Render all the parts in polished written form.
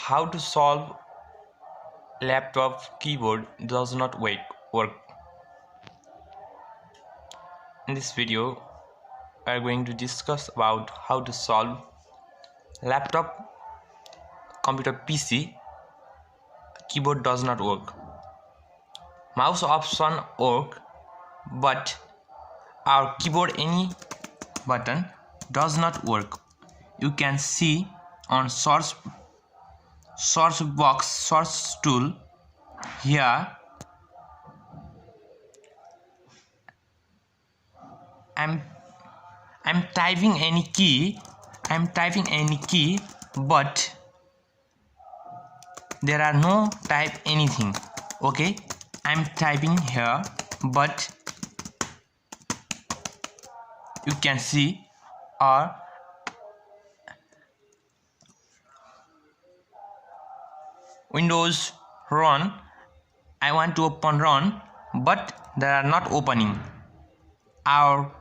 How to solve laptop keyboard does not work. In this video, we are going to discuss about how to solve laptop computer PC keyboard does not work. Mouse option work, but our keyboard any button does not work. You can see on source box source tool here. I'm typing any key. But there are no type anything. Okay, I'm typing here, but you can see or Windows run. I want to open run, but they are not opening. Our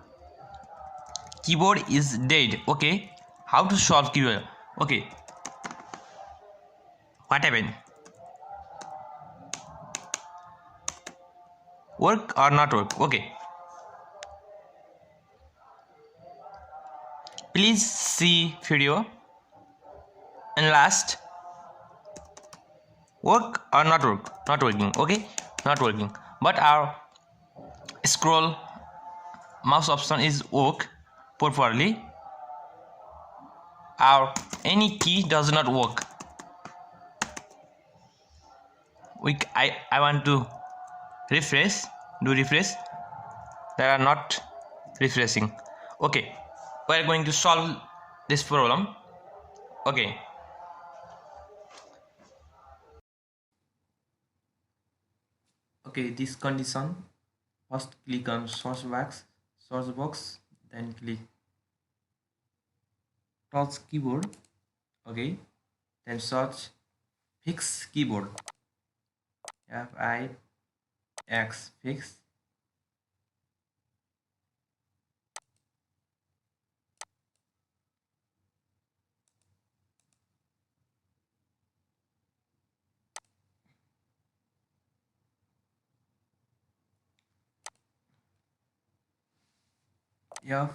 keyboard is dead. Okay, how to solve keyboard? Okay, what happened? Work or not work? Okay, please see video and last. Work or not working? Okay, not working, but our scroll mouse option is work properly. Our any key does not work. I want to refresh. Do refresh. They are not refreshing. Okay, we are going to solve this problem. Okay, this condition. First click on source box, then click touch keyboard. Okay, then search fix keyboard, FIX fix. FIX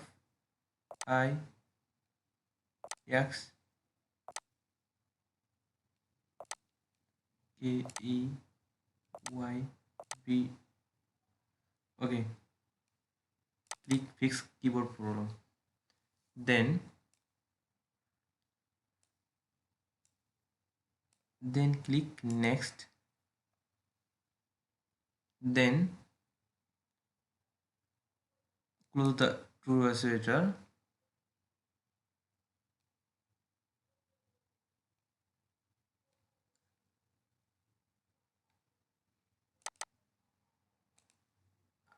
KEYB. Okay, click fix keyboard problem, then click next, then close the browser.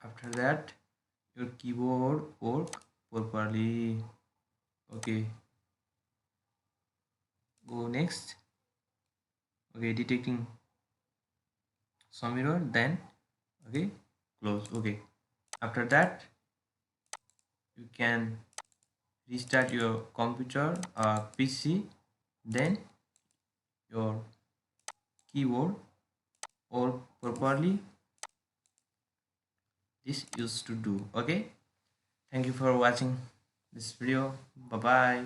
After that your keyboard work properly. Okay, go next. Okay, detecting some error, then okay, close. Okay, after that you can restart your computer or PC, then your keyboard work properly. This used to do. Okay, thank you for watching this video. Bye bye.